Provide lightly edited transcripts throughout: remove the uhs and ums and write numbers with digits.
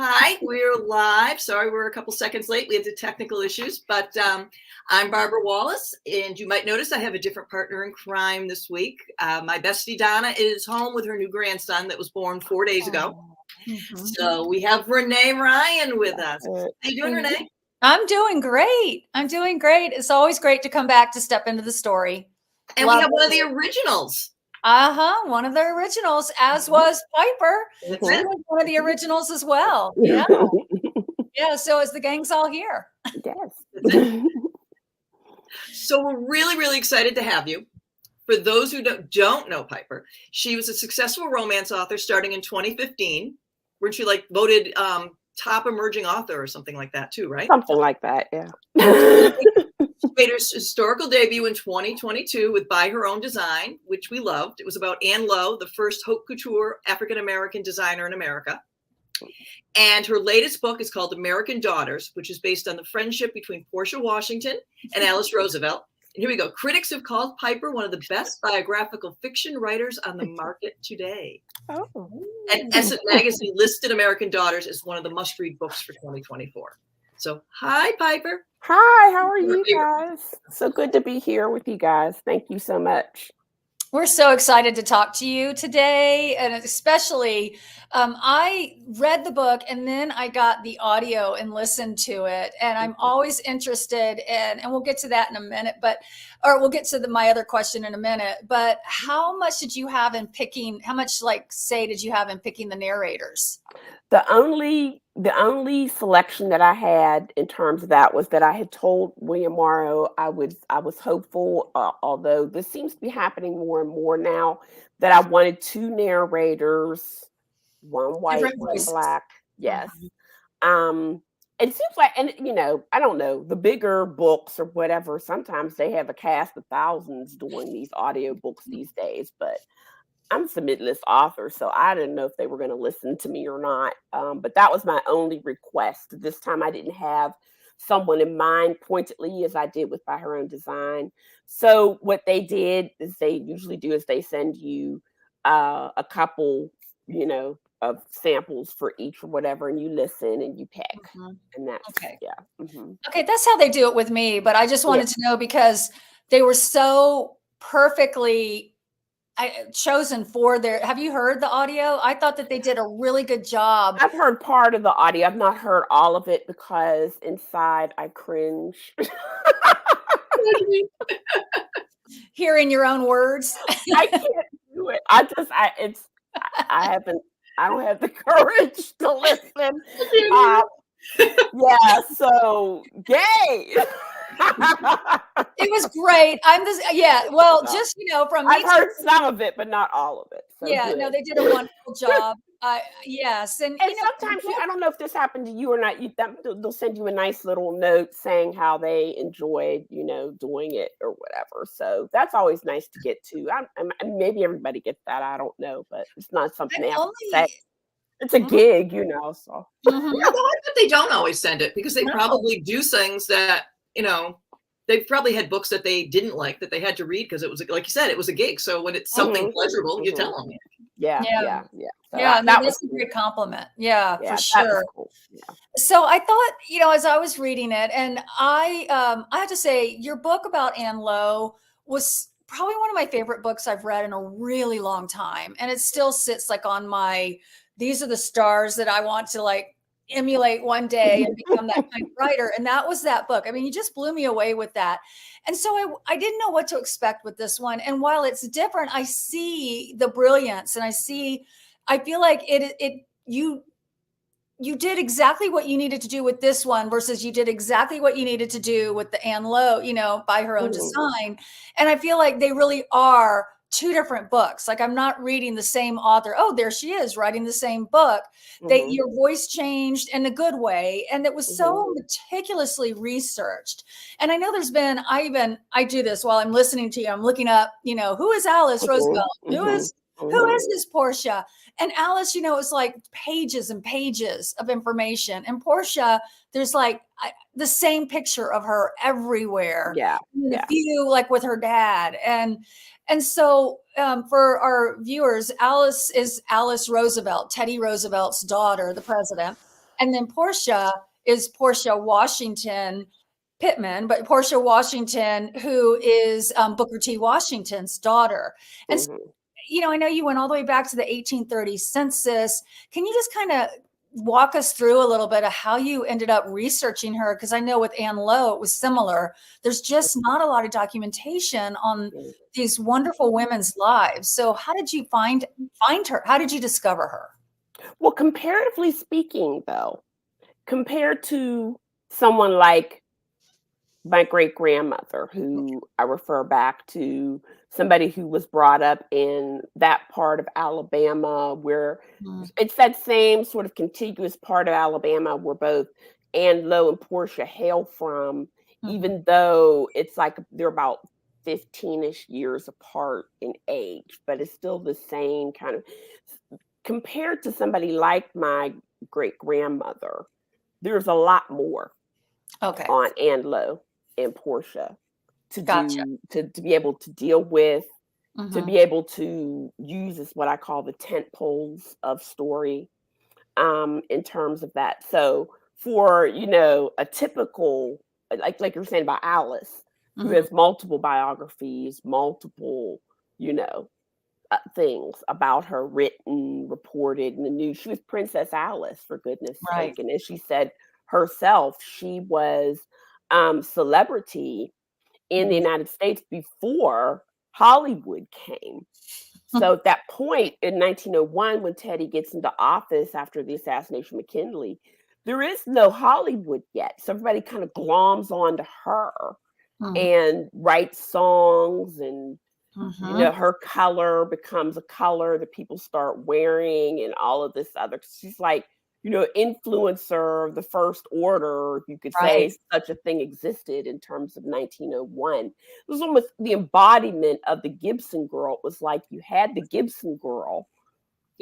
Hi, we're live. Sorry, we're a couple seconds late. We had the technical issues, but I'm Barbara Wallace, and you might notice I have a different partner in crime this week. My bestie Donna is home with her new grandson that was born 4 days ago. So we have Renee Ryan with us. How you doing, Renee? I'm doing great. It's always great to come back to step into the story. And we have one of the originals. One of the originals, as was Piper. One of the originals as well. Yeah. Yeah, so as the gang's all here. Yes. So we're really, really excited to have you. For those who don't know Piper, she was a successful romance author starting in 2015. Weren't you voted top emerging author or something like that too, right? Something like that, yeah. She made her historical debut in 2022 with By Her Own Design, which we loved. It was about Anne Lowe, the first haute couture African-American designer in America. And her latest book is called American Daughters, which is based on the friendship between Portia Washington and Alice Roosevelt. And here we go. Critics have called Piper one of the best biographical fiction writers on the market today. Oh. And Essence Magazine listed American Daughters as one of the must-read books for 2024. So, hi, Piper. Hi, how are you guys? So good to be here with you guys. Thank you so much. We're so excited to talk to you today. And especially, I read the book and then I got the audio and listened to it. And I'm always interested in, and we'll get to that in a minute, or we'll get to my other question in a minute, but how much did you have in picking, how much say did you have in picking the narrators? The only selection that I had in terms of that was that I had told William Morrow I was hopeful, although this seems to be happening more and more now, that I wanted two narrators, one white, one black. Yes. It seems like, and I don't know, the bigger books or whatever, sometimes they have a cast of thousands doing these audio books these days, but I'm a submitless author, so I didn't know if they were going to listen to me or not. But that was my only request. This time I didn't have someone in mind pointedly as I did with By Her Own Design. So what they did is they usually do is they send you a couple, of samples for each or whatever, and you listen and you pick. And that's, okay. Yeah. Okay, that's how they do it with me. But I just wanted to know because they were so perfectly chosen for their. Have you heard the audio? I thought that they did a really good job. I've heard part of the audio. I've not heard all of it because inside I cringe. Hearing your own words. I can't do it. I don't have the courage to listen. Yeah, so yay. It was great. Well, just from me. I've heard some of it, but not all of it. So good. No, they did a wonderful job. Yes, and sometimes I don't know if this happened to you or not. They'll send you a nice little note saying how they enjoyed, doing it or whatever. So that's always nice to get to. Maybe everybody gets that. I don't know, but it's not something they have to say. It's a gig, So Yeah, I bet they don't always send it because they probably do things that they probably had books that they didn't like that they had to read because it was, like you said, it was a gig. So when it's something pleasurable, you tell them. Yeah. So that's a great compliment. Yeah, for sure. Cool. Yeah. So I thought, as I was reading it, and I have to say, your book about Anne Lowe was probably one of my favorite books I've read in a really long time, and it still sits on my. These are the stars that I want to emulate one day and become that kind of writer. And that was that book. I mean, you just blew me away with that. And so I didn't know what to expect with this one. And while it's different, I see the brilliance and I feel like you did exactly what you needed to do with this one versus you did exactly what you needed to do with the Anne Lowe, By Her Own Design. And I feel like they really are two different books. I'm not reading the same author. Oh, there she is writing the same book. Your voice changed in a good way. And it was so meticulously researched. And I know there's been, I do this while I'm listening to you. I'm looking up, who is Alice Roosevelt? Who is this Portia? And Alice, it's pages and pages of information. And Portia, there's the same picture of her everywhere. Yeah. The view, with her dad. And so for our viewers, Alice is Alice Roosevelt, Teddy Roosevelt's daughter, the president. And then Portia is Portia Washington Pittman, but Portia Washington, who is Booker T. Washington's daughter. And so, I know you went all the way back to the 1830 census. Can you just kind of walk us through a little bit of how you ended up researching her? Because I know with Anne Lowe, it was similar. There's just not a lot of documentation on these wonderful women's lives. So how did you find her? How did you discover her? Well, comparatively speaking, though, compared to someone like my great grandmother, who I refer back to, somebody who was brought up in that part of Alabama where it's that same sort of contiguous part of Alabama where both Anne Lowe and Portia hail from, even though it's like they're about 15-ish years apart in age, but it's still the same kind of, compared to somebody like my great grandmother, there's a lot more on Anne Lowe and Portia to do, to be able to deal with, to be able to use as what I call the tent poles of story in terms of that. So for, a typical, like you're saying about Alice, who has multiple biographies, multiple, things about her written, reported in the news. She was Princess Alice, for goodness sake. And as she said herself, she was celebrity in the United States before Hollywood came. So at that point in 1901, when Teddy gets into office after the assassination of McKinley, there is no Hollywood yet. So everybody kind of gloms onto her and writes songs, and her color becomes a color that people start wearing, and all of this other. She's like, influencer of the first order, you could say such a thing existed in terms of 1901. It was almost the embodiment of the Gibson girl. It was like you had the Gibson girl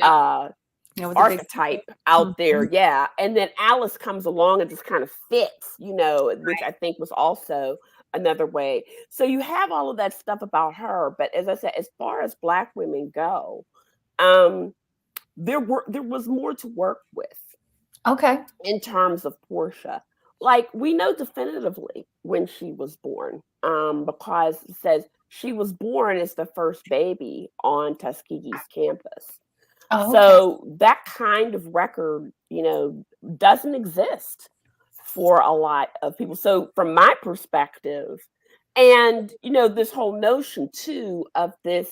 archetype out there. Yeah. And then Alice comes along and just kind of fits, which I think was also another way. So you have all of that stuff about her. But as I said, as far as Black women go, there was more to work with. In terms of Portia, like we know definitively when she was born, because it says she was born as the first baby on Tuskegee's campus. So that kind of record, doesn't exist for a lot of people. So from my perspective, and this whole notion too of this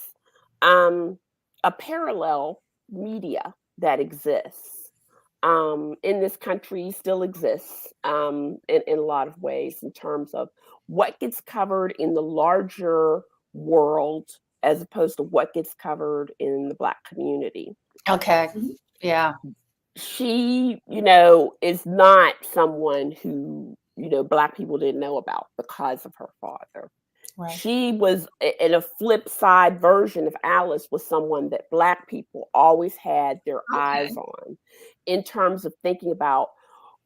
a parallel media that exists in this country, still exists in a lot of ways, in terms of what gets covered in the larger world as opposed to what gets covered in the Black community. Yeah. She, is not someone who, Black people didn't know about because of her father. She was, in a flip side version of Alice, was someone that Black people always had their eyes on, in terms of thinking about,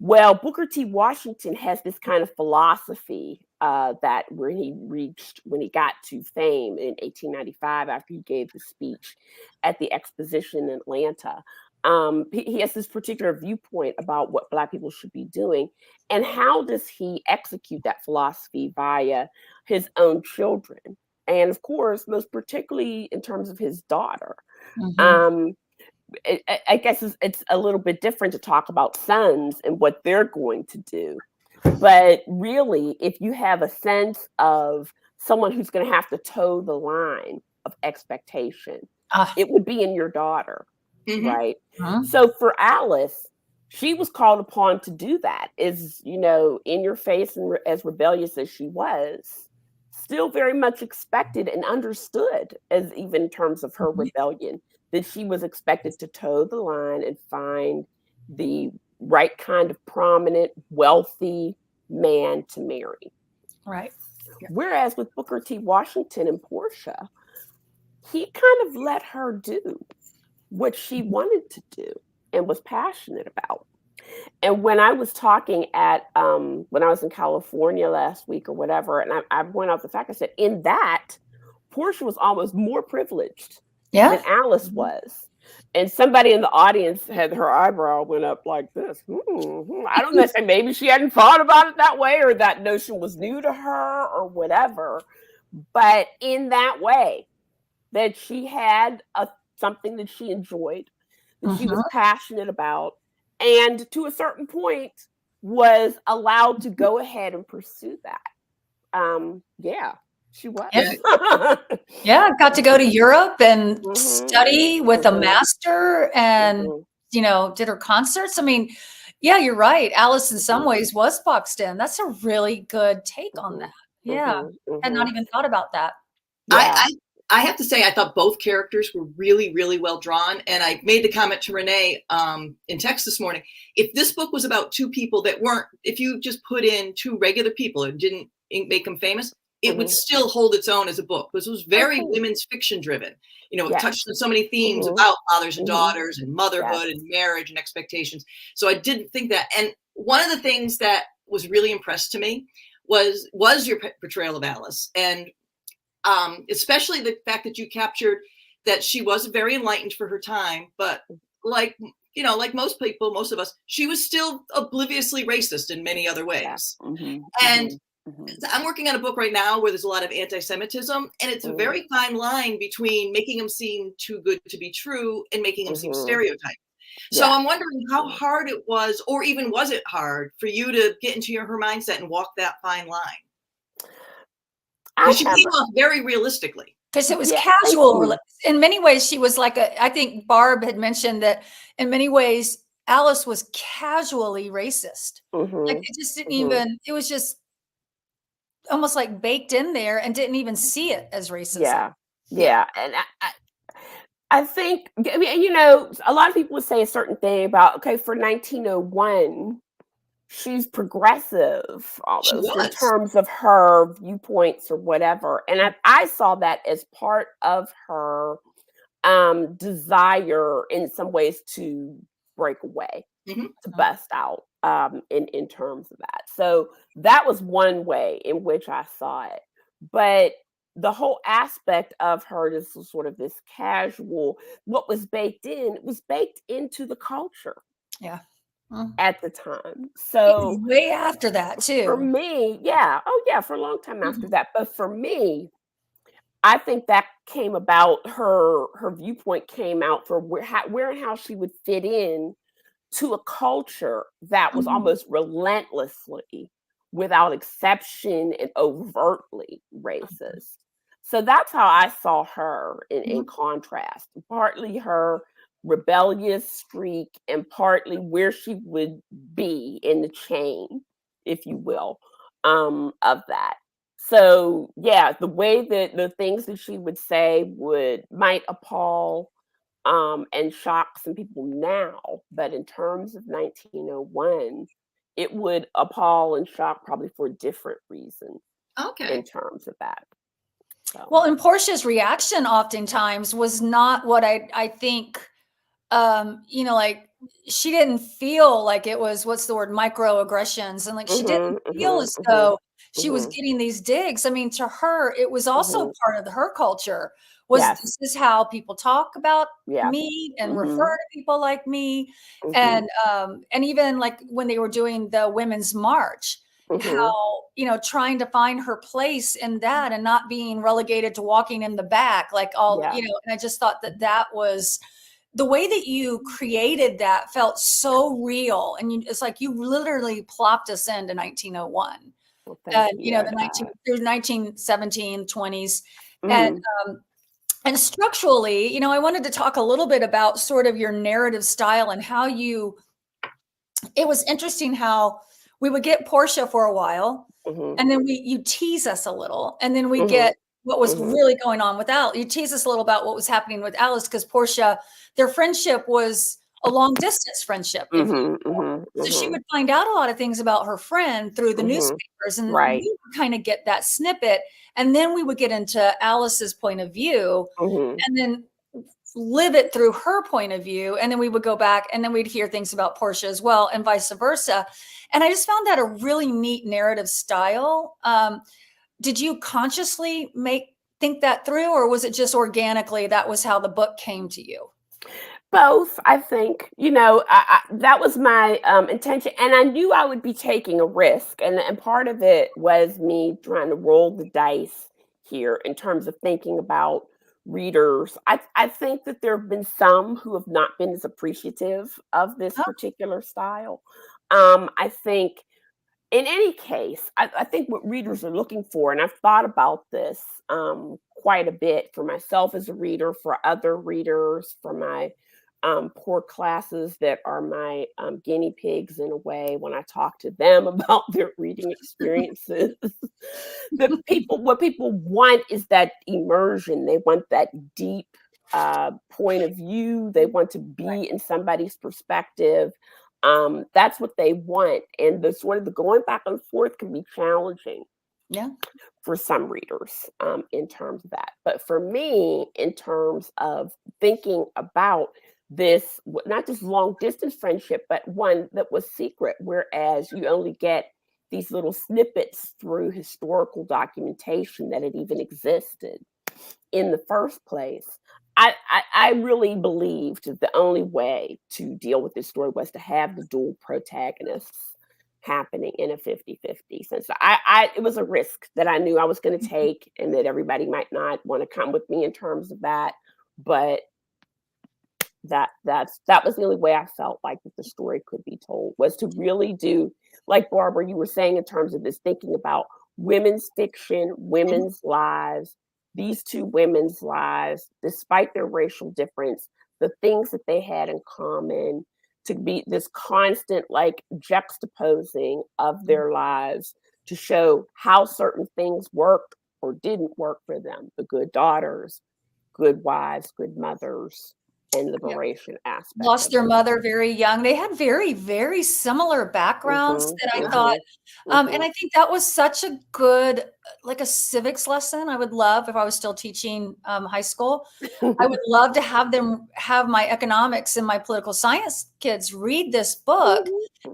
well, Booker T. Washington has this kind of philosophy that when he got to fame in 1895, after he gave the speech at the exposition in Atlanta, he has this particular viewpoint about what Black people should be doing. And how does he execute that philosophy via his own children? And of course, most particularly in terms of his daughter. I guess it's a little bit different to talk about sons and what they're going to do. But really, if you have a sense of someone who's going to have to toe the line of expectation, it would be in your daughter, right? So for Alice, she was called upon to do that, is, in your face, and as rebellious as she was, still very much expected and understood, as even in terms of her rebellion, that she was expected to toe the line and find the right kind of prominent, wealthy man to marry. Whereas with Booker T. Washington and Portia, he kind of let her do what she wanted to do and was passionate about. And when I was talking at, when I was in California last week or whatever, and I went out the fact, I said, in that, Portia was almost more privileged than Alice was. And somebody in the audience had her eyebrow went up like this. I don't know, say maybe she hadn't thought about it that way, or that notion was new to her, or whatever. But in that way, that she had something that she enjoyed, that she was passionate about, and to a certain point was allowed to go ahead and pursue that. Yeah, she was. Yeah, got to go to Europe and study with a master, and you know, did her concerts. I mean, yeah, you're right. Alice in some ways was boxed in. That's a really good take on that. Yeah. Had not even thought about that. Yeah. I have to say, I thought both characters were really, really well drawn. And I made the comment to Renee in text this morning. If this book was about two people that weren't, if you just put in two regular people and didn't make them famous, it would still hold its own as a book, because it was very women's fiction driven. You know, it touched on so many themes about fathers and daughters and motherhood and marriage and expectations. So I didn't think that. And one of the things that was really impressed to me was your portrayal of Alice, and especially the fact that you captured that she was very enlightened for her time, but like, you know, like most people, most of us, she was still obliviously racist in many other ways. And I'm working on a book right now where there's a lot of anti-Semitism, and it's a very fine line between making them seem too good to be true and making them seem stereotyped. So I'm wondering how hard it was, or even was it hard for you to get into her mindset and walk that fine line? Because she came off very realistically. Because it was casual. In many ways, she was like I think Barb had mentioned that in many ways, Alice was casually racist. Like it just didn't even, it was just almost like baked in there and didn't even see it as racism. Yeah. And I think, I mean, you know, a lot of people would say a certain thing about, okay, for 1901, she's progressive, almost in terms of her viewpoints or whatever. And I saw that as part of her desire in some ways to break away, to bust out in terms of that. So that was one way in which I saw it. But the whole aspect of her, this was sort of this casual, what was baked in, it was baked into the culture. Yeah. At the time. So way after that too. For me, for a long time after that. But for me, I think that came about, her viewpoint came out for where and how she would fit in to a culture that was almost relentlessly, without exception and overtly racist. So that's how I saw her in contrast. Partly her rebellious streak, and partly where she would be in the chain, if you will, of that. So the way that the things that she would say might appall and shock some people now, but in terms of 1901, it would appall and shock probably for a different reason. In terms of that. So. Well, and Portia's reaction oftentimes was not what I think, you know, like she didn't feel like it was, what's the word, microaggressions. And like she didn't feel as though she was getting these digs. I mean, to her, it was also part of her culture. This is how people talk about me and refer to people like me. And even like when they were doing the Women's March, how, you know, trying to find her place in that and not being relegated to walking in the back, like all, you know, and I just thought that was the way that you created that felt so real. And it's like you literally plopped us into 1901. You know, through 1917, 20s. And structurally, you know, I wanted to talk a little bit about sort of your narrative style and how it was interesting how we would get Portia for a while, and then you tease us a little, and then we get what was really going on with Alice. You tease us a little about what was happening with Alice, because Portia, their friendship was a long distance friendship. So she would find out a lot of things about her friend through the newspapers, and we would kind of get that snippet. And then we would get into Alice's point of view and then live it through her point of view. And then we would go back and then we'd hear things about Portia as well, and vice versa. And I just found that a really neat narrative style. Did you consciously think that through, or was it just organically that was how the book came to you? Both, I think. That was my intention, and I knew I would be taking a risk, and part of it was me trying to roll the dice here in terms of thinking about readers. I think that there have been some who have not been as appreciative of this Oh, particular style. I think in any case, I think what readers are looking for, and I've thought about this quite a bit for myself as a reader, for other readers, for my poor classes that are my guinea pigs in a way when I talk to them about their reading experiences. What people want is that immersion. They want that deep point of view. They want to be in somebody's perspective. That's what they want, and the sort of the going back and forth can be challenging yeah. for some readers in terms of that. But for me, in terms of thinking about this, not just long distance friendship, but one that was secret, whereas you only get these little snippets through historical documentation that it even existed in the first place. I really believed that the only way to deal with this story was to have the dual protagonists happening in a 50-50 sense. It was a risk that I knew I was going to take, and that everybody might not want to come with me in terms of that. But that was the only way I felt like that the story could be told, was to really do, like Barbara, you were saying, in terms of this, thinking about women's fiction, women's lives, these two women's lives, despite their racial difference, the things that they had in common, to be this constant like juxtaposing of their lives to show how certain things worked or didn't work for them. The good daughters, good wives, good mothers, and liberation aspect Lost of their it. mother very young. They had very, very similar backgrounds that I thought, and I think that was such a good, like a civics lesson I would love if I was still teaching high school. I would love to have them have my economics and my political science kids read this book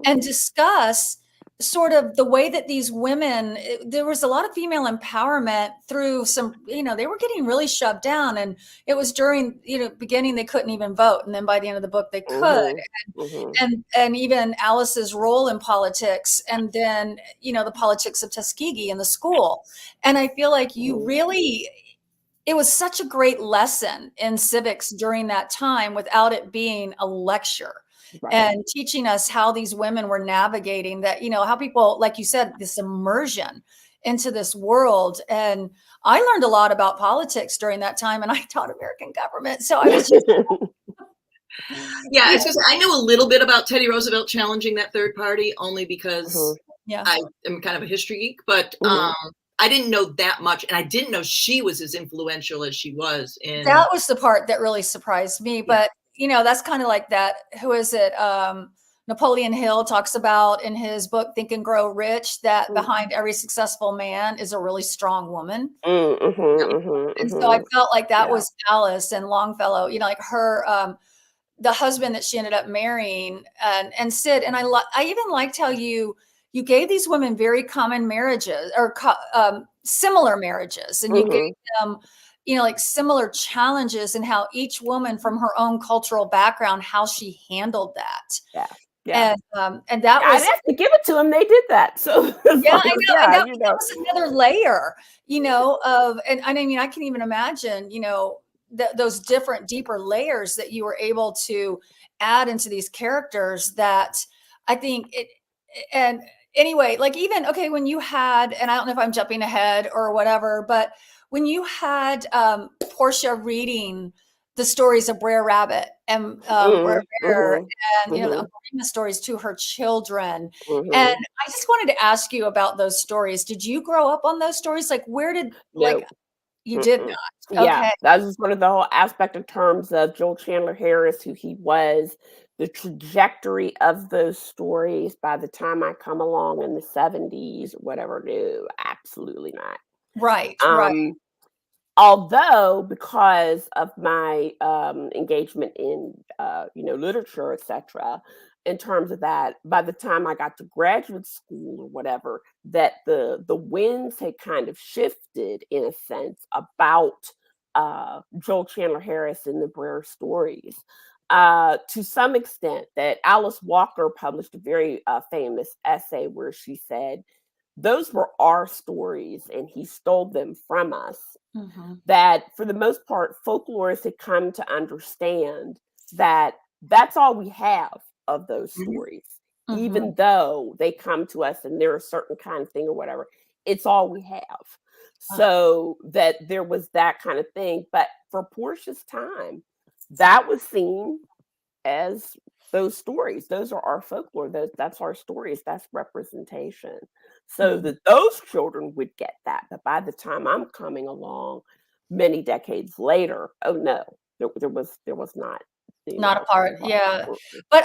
and discuss sort of the way that these women, there was a lot of female empowerment through some, they were getting really shoved down, and it was during, beginning they couldn't even vote, and then by the end of the book they could, and even Alice's role in politics, and then the politics of Tuskegee in the school. And I feel like it was such a great lesson in civics during that time without it being a lecture. Right. And teaching us how these women were navigating that, how people, like you said, this immersion into this world. And I learned a lot about politics during that time, and I taught American government. So I was just Yeah, it's just, I know a little bit about Teddy Roosevelt challenging that third party, only because I am kind of a history geek, but I didn't know that much, and I didn't know she was as influential as she was. That was the part that really surprised me. But that's kind of like that. Who is it? Napoleon Hill talks about in his book Think and Grow Rich that behind every successful man is a really strong woman. And so I felt like that was Alice and Longfellow. Like her. The husband that she ended up marrying, and Sid. And I even liked how you gave these women very common marriages, or similar marriages, and you gave them, like similar challenges, and how each woman from her own cultural background, how she handled that. And that was, I'd have to give it to them. They did that. So I know. And that was another layer, of, and I mean, I can even imagine, those different, deeper layers that you were able to add into these characters, that I think it, and anyway, like even, okay, when you had, and I don't know if I'm jumping ahead or whatever, but when you had Portia reading the stories of Brer Rabbit and Brer Bear, and the stories to her children, and I just wanted to ask you about those stories. Did you grow up on those stories? Like, where did like you did not? Yeah, that was sort of the whole aspect in terms of Joel Chandler Harris, who he was, the trajectory of those stories by the time I come along in the 70s or whatever. No, absolutely not. Right. Although, because of my engagement in literature, etc., in terms of that, by the time I got to graduate school or whatever, that the winds had kind of shifted in a sense about Joel Chandler Harris in the Brer Stories. To some extent, that Alice Walker published a very famous essay where she said, those were our stories and he stole them from us. Mm-hmm. That for the most part, folklorists had come to understand that that's all we have of those stories. Mm-hmm. Even though they come to us and they're a certain kind of thing or whatever, it's all we have. So that there was that kind of thing. But for Portia's time, that was seen as those stories. Those are our folklore. That's our stories. That's representation. So that those children would get that. But by the time I'm coming along, many decades later, oh no, there was not. Not a part, yeah. But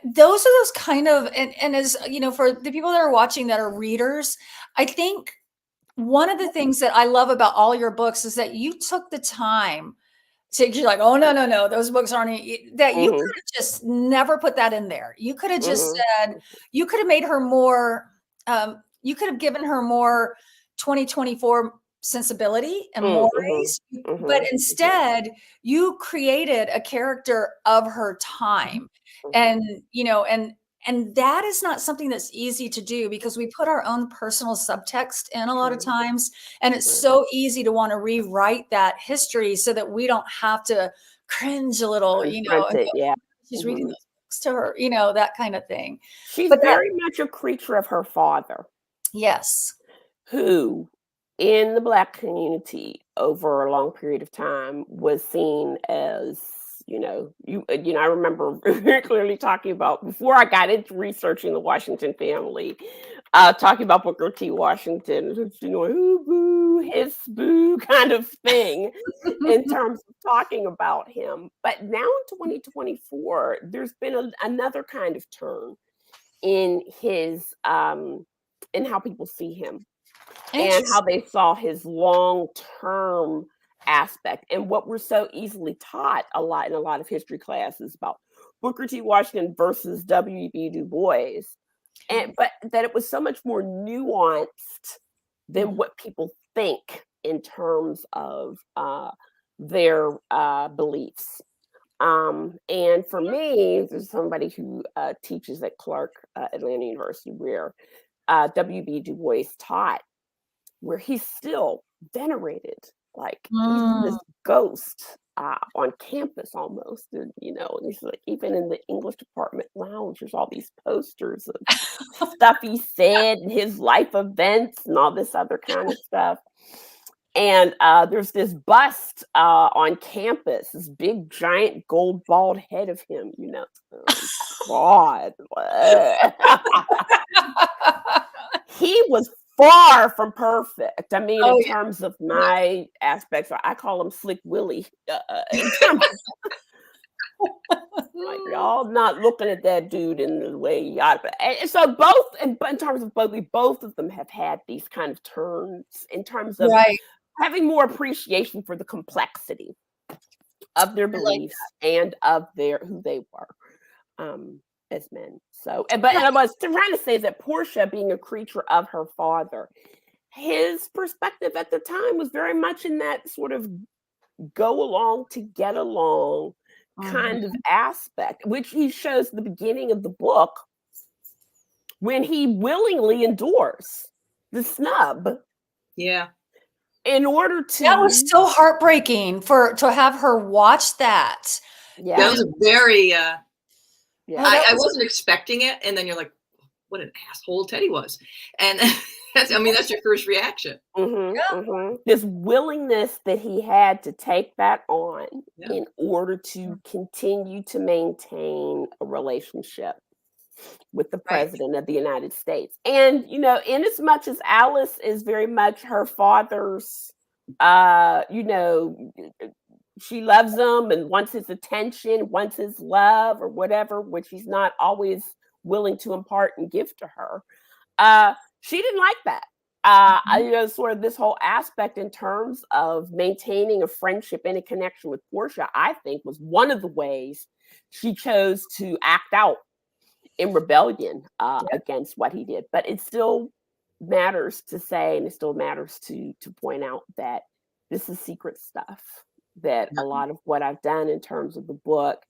those are those kind of, and as you know, for the people that are watching that are readers, I think one of the things that I love about all your books is that you took the time to, you're like, oh no, those books aren't, that you could have just never put that in there. You could have just said, you could have made her more, you could have given her more 2024 sensibility and mores, but instead you created a character of her time. And, you know, and that is not something that's easy to do because we put our own personal subtext in a lot of times. And it's so easy to want to rewrite that history so that we don't have to cringe a little, you know, she's reading those books to her, you know, that kind of thing. She's very much a creature of her father. Yes. Who in the Black community over a long period of time was seen as, I remember very clearly talking about, before I got into researching the Washington family, talking about Booker T. Washington, boo, his boo kind of thing in terms of talking about him. But now in 2024, there's been another kind of turn in his, in how people see him and how they saw his long-term aspect, and what we're so easily taught in a lot of history classes about Booker T. Washington versus W.E.B. Du Bois, but that it was so much more nuanced than what people think in terms of their beliefs. And for me, there's somebody who teaches at Clark Atlanta University where W.B. Du Bois taught, where he's still venerated, like he's this ghost on campus almost, and he's like, even in the English department lounge, there's all these posters of stuff he said and his life events and all this other kind of stuff. And there's this bust on campus, this big giant gold bald head of him, God. He was far from perfect. I mean, in terms of my aspects, I call him Slick Willie. In terms of, like, y'all not looking at that dude in the way you ought to. And so in terms of both of them have had these kind of turns in terms of having more appreciation for the complexity of their beliefs and of who they were. As men. So, but I was trying to say that Portia, being a creature of her father, his perspective at the time was very much in that sort of go along to get along kind of aspect, which he shows at the beginning of the book when he willingly endures the snub. Yeah. In order to. That was so heartbreaking to have her watch that. Yeah. That was very. Yeah. I wasn't expecting it, and then you're like, "What an asshole Teddy was," and that's your first reaction. This willingness that he had to take that on in order to continue to maintain a relationship with the president of the United States, and in as much as Alice is very much her father's, she loves him and wants his attention, wants his love or whatever, which he's not always willing to impart and give to her. She didn't like that. Sort of this whole aspect in terms of maintaining a friendship and a connection with Portia, I think was one of the ways she chose to act out in rebellion against what he did. But it still matters to say, and it still matters to point out that this is secret stuff, that a lot of what I've done in terms of the book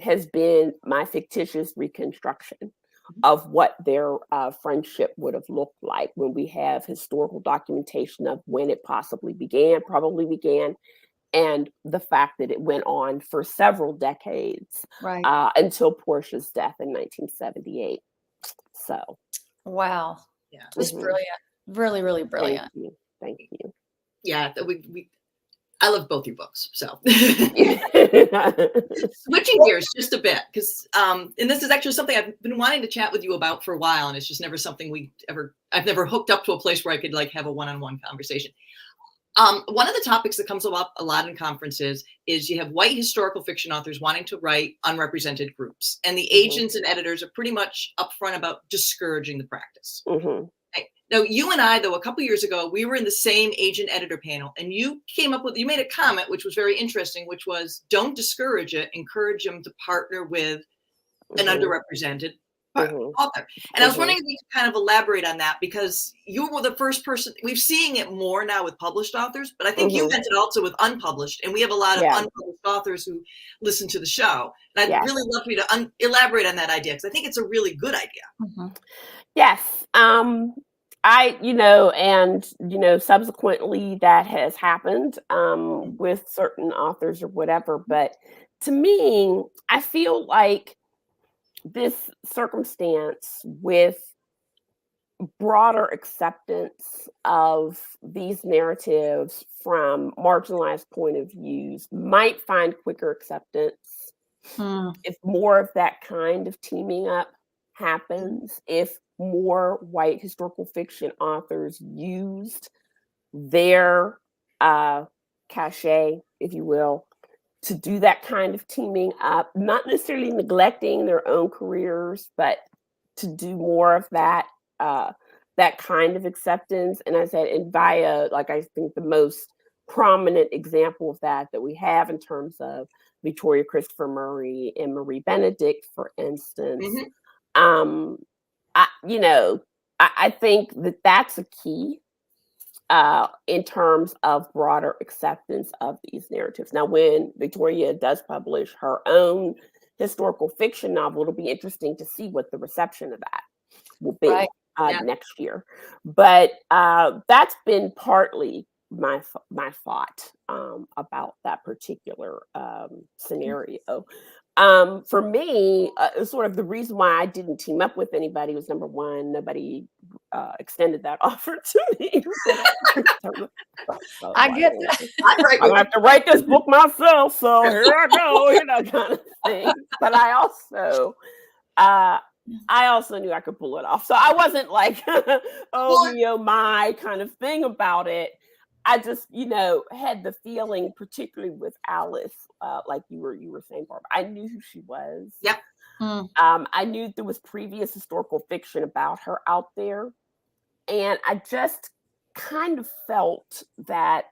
has been my fictitious reconstruction of what their friendship would have looked like when we have historical documentation of when it probably began, and the fact that it went on for several decades, Right. Until Portia's death in 1978. So, wow. Yeah. It's brilliant. Really, really brilliant. Thank you. Yeah, I love both your books. So switching gears just a bit, because and this is actually something I've been wanting to chat with you about for a while, and it's just never something I've never hooked up to a place where I could like have a one-on-one conversation. One of the topics that comes up a lot in conferences is you have white historical fiction authors wanting to write unrepresented groups, and the agents and editors are pretty much upfront about discouraging the practice. Mm-hmm. Now, you and I, though, a couple years ago, we were in the same agent editor panel, and you made a comment which was very interesting, which was, don't discourage it, encourage them to partner with an underrepresented author. And I was wondering if you could kind of elaborate on that, because you were the first person. We're seeing it more now with published authors, but I think you meant it also with unpublished, and we have a lot of unpublished authors who listen to the show. And I'd really love for you to elaborate on that idea, because I think it's a really good idea. Yes. Subsequently that has happened with certain authors or whatever. But to me, I feel like this circumstance with broader acceptance of these narratives from marginalized point of views might find quicker acceptance if more of that kind of teaming up happens, if more white historical fiction authors used their cachet, if you will, to do that kind of teaming up, not necessarily neglecting their own careers, but to do more of that kind of acceptance. And I said, and via, like, I think the most prominent example of that we have in terms of Victoria Christopher Murray and Marie Benedict, for instance. I think that that's a key in terms of broader acceptance of these narratives. Now, when Victoria does publish her own historical fiction novel, it'll be interesting to see what the reception of that will be next year. But that's been partly my thought about that particular scenario. For me, sort of the reason why I didn't team up with anybody was, number one, nobody extended that offer to me. So I get that. I have to write this book myself, so here I go, kind of thing. But I also knew I could pull it off. So I wasn't like, my kind of thing about it. I just, had the feeling, particularly with Alice, like you were saying, Barb, I knew who she was. Yep. I knew there was previous historical fiction about her out there. And I just kind of felt that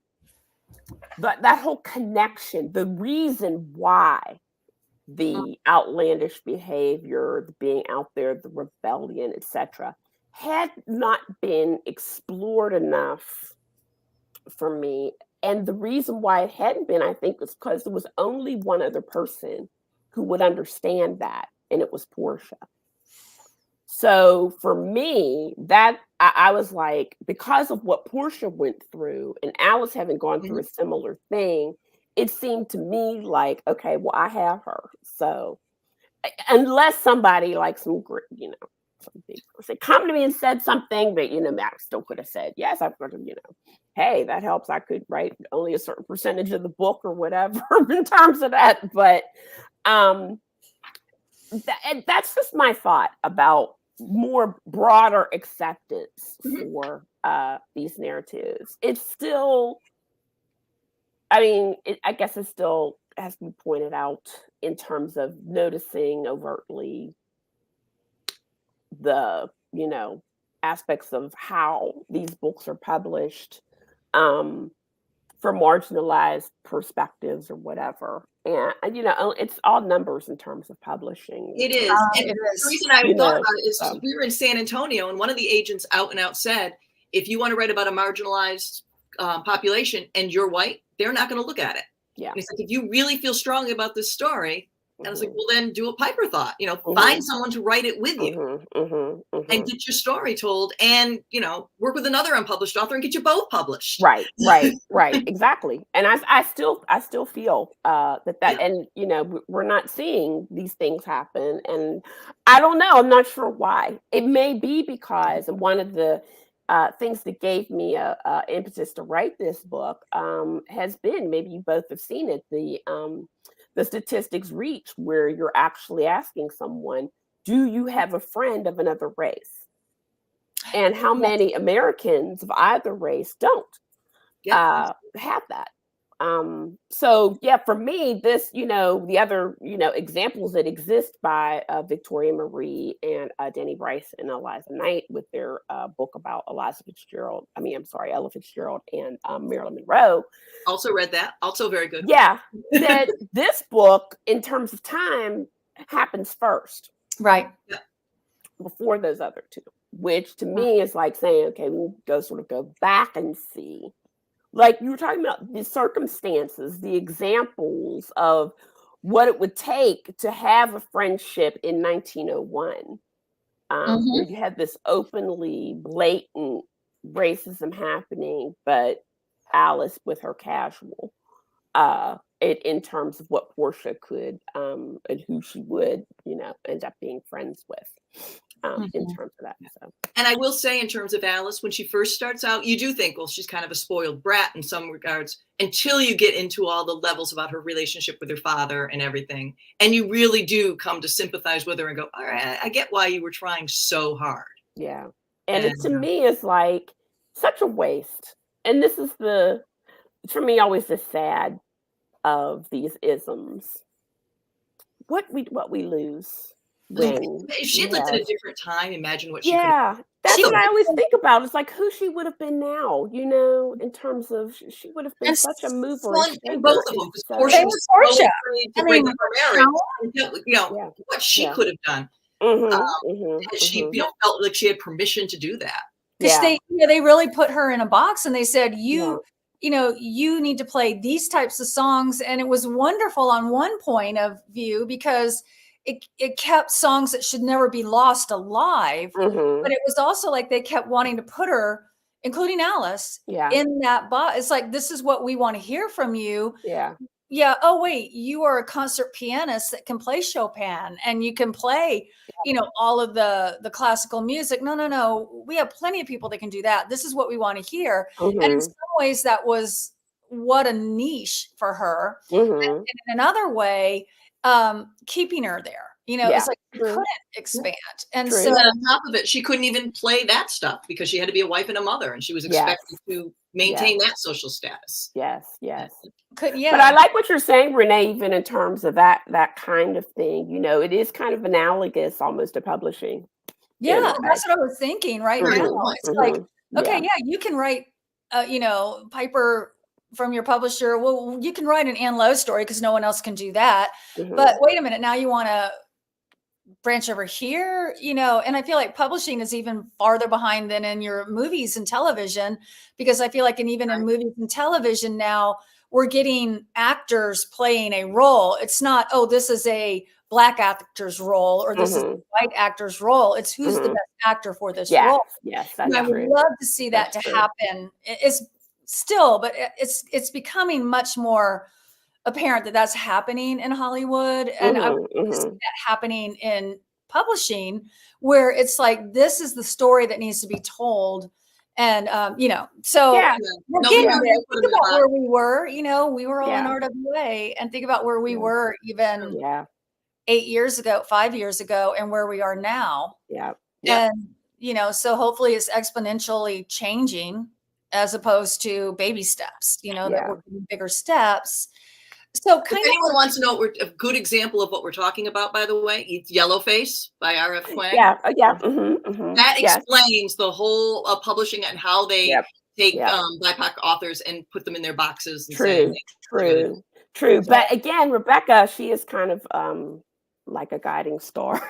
whole connection, the reason why the outlandish behavior, the being out there, the rebellion, etc., had not been explored enough for me. And the reason why it hadn't been, I think, was because there was only one other person who would understand that, and it was Portia. So for me, that I was like, because of what Portia went through and Alice having gone through a similar thing, it seemed to me like, okay, well, I have her. So unless somebody like some big person come to me and said something, but I still could have said, yes, I've got to, hey, that helps. I could write only a certain percentage of the book or whatever in terms of that. But and that's just my thought about more broader acceptance for these narratives. It's still, I guess it still has to be pointed out in terms of noticing overtly the, aspects of how these books are published for marginalized perspectives or whatever. And, it's all numbers in terms of publishing. It is. And the reason I thought about it is we were in San Antonio, and one of the agents out and out said, if you want to write about a marginalized population and you're white, they're not going to look at it. Yeah. And it's like, if you really feel strongly about this story, and I was like, well, then do what Piper thought, Mhm. find someone to write it with you and get your story told, and, work with another unpublished author and get you both published. Right. Exactly. And I still feel that, and, we're not seeing these things happen. And I don't know, I'm not sure why. It may be because one of the things that gave me a impetus to write this book has been, maybe you both have seen it, the statistics reach where you're actually asking someone, do you have a friend of another race? And how many Americans of either race don't have that? So yeah, for me, this, the other, examples that exist by Victoria Marie and Denny Bryce and Eliza Knight with their book about Ella Fitzgerald and Marilyn Monroe. Also read that. Also very good. Yeah. That this book, in terms of time, happens first. Right. Yeah. Before those other two, which to me is like saying, okay, we go back and see. Like you were talking about the circumstances, the examples of what it would take to have a friendship in 1901. Where you had this openly blatant racism happening, but Alice with her casual, in terms of what Portia could and who she would, end up being friends with. In terms of that. So. And I will say, in terms of Alice, when she first starts out, you do think, well, she's kind of a spoiled brat in some regards, until you get into all the levels about her relationship with her father and everything. And you really do come to sympathize with her and go, all right, I get why you were trying so hard. Yeah. And it, to me, is like such a waste. And this is for me, always the sad of these isms. What we lose. If she had lived in a different time, imagine what she could have. That's what I always think about. It's like who she would have been now, in terms of she would have been such a mover. And both of them. Portia. To break up her marriage, what she could have done. Had she felt like she had permission to do that. Because they really put her in a box and they said, you need to play these types of songs. And it was wonderful on one point of view because it kept songs that should never be lost alive. But it was also like they kept wanting to put her, including Alice, in that box. It's like, this is what we want to hear from you. Yeah. Oh, wait, you are a concert pianist that can play Chopin and you can play, all of the classical music. No. We have plenty of people that can do that. This is what we want to hear. And in some ways that was what a niche for her. And in another way, keeping her there, it's like she couldn't expand. And so on top of it, she couldn't even play that stuff because she had to be a wife and a mother and she was expected to maintain that social status. Yes. But I like what you're saying, Renee, even in terms of that kind of thing. It is kind of analogous almost to publishing. Yeah, that's what I was thinking right now. It's like, okay, you can write, Piper from your publisher. Well, you can write an Anne Lowe story because no one else can do that. But wait a minute, now you want to branch over here, and I feel like publishing is even farther behind than in your movies and television, because I feel like even in movies and television now, we're getting actors playing a role. It's not, this is a Black actor's role or this is a white actor's role. It's who's the best actor for this role. Yes, and I would love to see that happen. It's still, but it's becoming much more apparent that that's happening in Hollywood. And I would see that happening in publishing, where it's like, this is the story that needs to be told. And, so we're getting there. Think about where we were, we were all in RWA, and think about where we were even 8 years ago, 5 years ago, and where we are now. And, so hopefully it's exponentially changing as opposed to baby steps, that we're doing bigger steps. So if anyone wants to know a good example of what we're talking about, by the way, it's Yellowface by R.F. Kuang. That explains the whole publishing and how they take BIPOC authors and put them in their boxes. And True. But again, Rebecca, she is kind of like a guiding star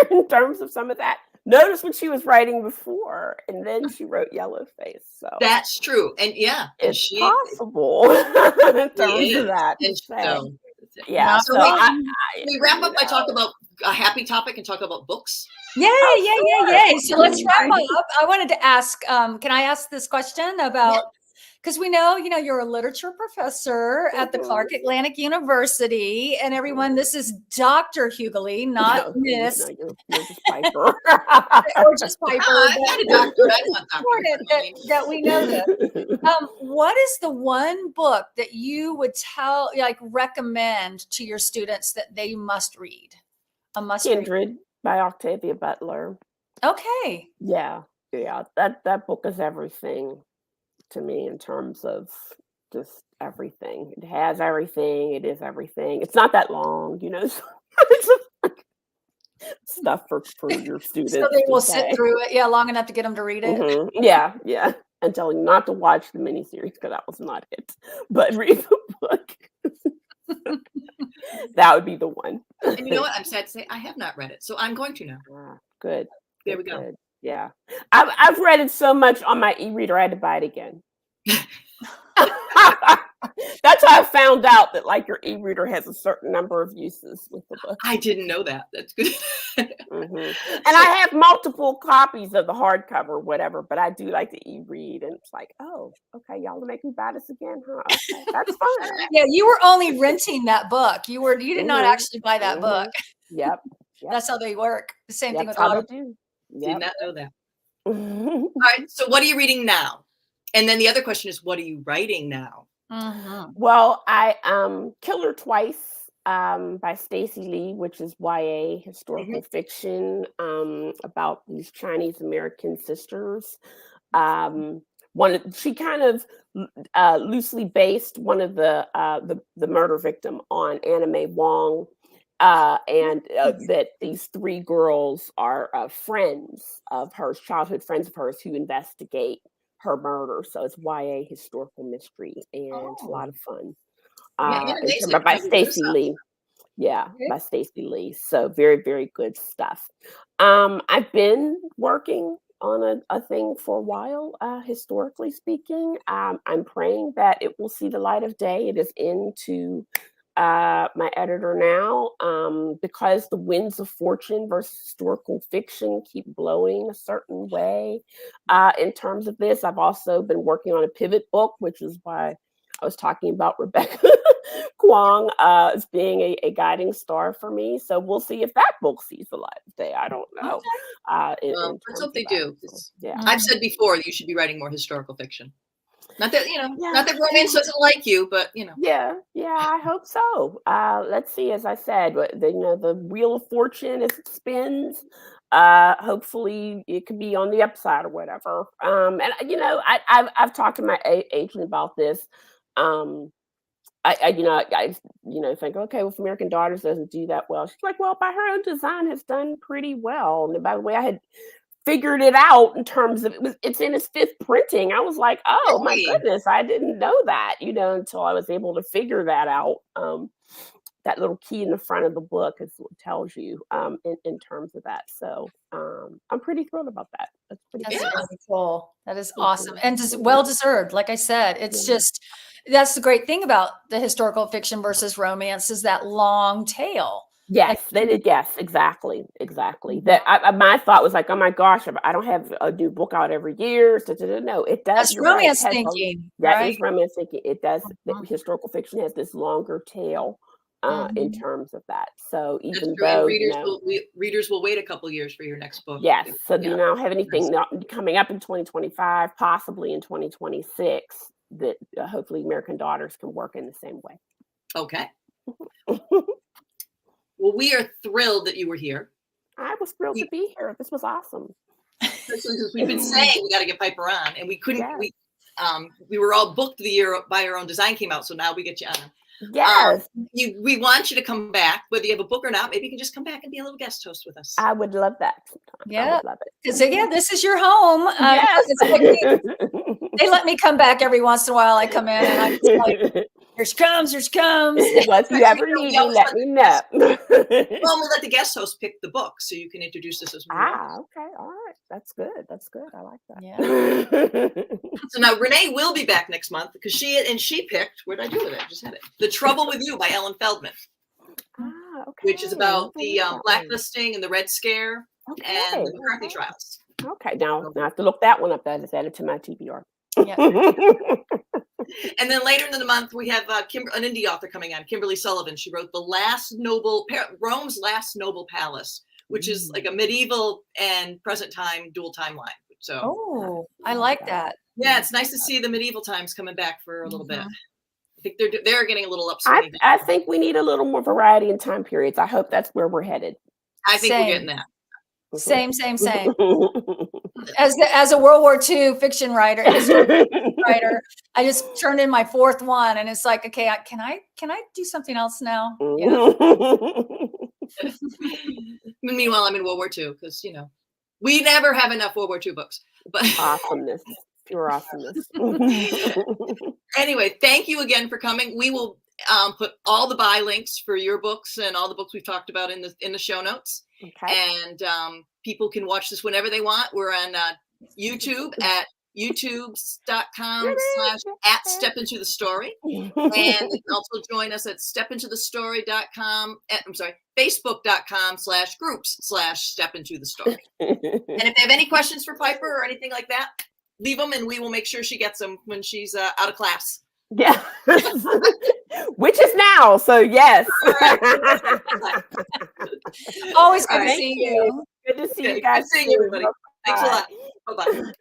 in terms of some of that. notice what she was writing before, and then she wrote Yellowface. So That's true. And yeah, and it's possible in terms of that. And So, so, yeah. So So we wrap up by talking about a happy topic and talk about books. Yay. So let's wrap up. I wanted to ask, can I ask this question about, because we know, you're a literature professor at the Clark Atlantic University, and everyone, this is Dr. Huguley, not Miss. No, you're just Piper. Or just Piper. I'm not a doctor. I'm not Important that we know this. What is the one book that you would recommend to your students that they must read? A must read. Kindred by Octavia Butler. Okay. Yeah. That book is everything to me in terms of just everything. It has everything. It is everything. It's not that long, so it's stuff for your students. So they will sit through it, long enough to get them to read it. Mm-hmm. Yeah. And tell you not to watch the miniseries because that was not it. But read the book. That would be the one. And you know what? I'm sad to say I have not read it, so I'm going to now. Good. There we go. Good. Yeah, I've read it so much on my e-reader, I had to buy it again. That's how I found out that your e-reader has a certain number of uses with the book. I didn't know that. That's good. Mm-hmm. And I have multiple copies of the hardcover, whatever, but I do like to e-read, and it's like, oh, okay, y'all make me buy this again, huh? Okay, that's fine. Yeah, you were only renting that book. You did not actually buy that book. Yep. That's how they work. The same thing with how auto. they do. Did not know that. All right. So what are you reading now? And then the other question is, what are you writing now? Mm-hmm. Well, I Kill Her Twice by Stacey Lee, which is YA historical fiction about these Chinese American sisters. She kind of loosely based one of the murder victim on Anna May Wong. And that these three girls are friends of hers, childhood friends of hers, who investigate her murder. So it's YA historical mystery, and it's a lot of fun. By Stacey Lee. Yeah, by Stacey Lee. So very, very good stuff. I've been working on a thing for a while, historically speaking. I'm praying that it will see the light of day. It is into my editor now, because the winds of fortune versus historical fiction keep blowing a certain way in terms of this. I've also been working on a pivot book, which is why I was talking about Rebecca Kwong as being a guiding star for me. So we'll see if that book sees the light of day. I don't know. Let's hope they do. Yeah, I've said before that you should be writing more historical fiction. Not that not that romance doesn't like you, but Yeah, I hope so. Let's see. As I said, the wheel of fortune, as it spins, hopefully it could be on the upside or whatever. And I've talked to my agent about this. I think, okay, well, if American Daughters doesn't do that well, she's like, well, By Her Own Design has done pretty well. And by the way, I had figured it out in terms of it's in its 5th printing. I was like, oh my goodness, I didn't know that, until I was able to figure that out. That little key in the front of the book is what tells you in terms of that. So I'm pretty thrilled about that. That's really cool. That is awesome. And just well deserved. Like I said, it's just, that's the great thing about the historical fiction versus romance, is that long tail. Yes, they did. Yes, exactly. That my thought was like, oh my gosh, I don't have a new book out every year. So, no, it does. That's romance thinking. That is romance thinking. It does. Historical fiction has this longer tail in terms of that. So even though readers will wait a couple years for your next book. Yes. So do you now have anything coming up in 2025, possibly in 2026, that hopefully American Daughters can work in the same way? Okay. Well, we are thrilled that you were here. I was thrilled to be here. This was awesome. We've been saying we got to get Piper on, and we couldn't. Yeah. We were all booked the year By Her Own Design came out, so now we get you on. Yes. We want you to come back, whether you have a book or not. Maybe you can just come back and be a little guest host with us. I would love that. Yeah. I would love it. So this is your home. Yes. They let me come back every once in a while. I come in and I'm just like, Here she comes. Here she comes. Well, if you ever need me, let me know. Well, we'll let the guest host pick the book so you can introduce us as we go. Okay. All right. That's good. That's good. I like that. Yeah. So now Renee will be back next month because she picked, where did I do with it? I just had it. The Trouble with You by Ellen Feldman, which is about the blacklisting and the Red Scare and the McCarthy trials. Okay. Now I have to look that one up. That is added to my TBR. Yeah. And then later in the month, we have an indie author coming on, Kimberly Sullivan. She wrote Rome's Last Noble Palace, which is like a medieval and present time dual timeline. So, I like that. Yeah, it's nice to see the medieval times coming back for a little bit. I think they're getting a little upset. I think we need a little more variety in time periods. I hope that's where we're headed. I think we're getting that. Same. As a World War II fiction writer, I just turned in my 4th one, and it's like, okay, can I do something else now? Yeah. Meanwhile, I'm in World War II because we never have enough World War II books. But awesomeness, pure awesomeness. Anyway, thank you again for coming. We will put all the buy links for your books and all the books we've talked about in the show notes. Okay. And people can watch this whenever they want. We're on YouTube at youtube.com/@stepintothestory. And you can also join us at stepintothestory.com. Facebook.com/groups/stepintothestory. And if they have any questions for Piper or anything like that, leave them and we will make sure she gets them when she's out of class. Yeah. Which is now. So yes. Always good to see you. Good to see you guys. Good seeing everybody. Thanks a lot. Bye-bye.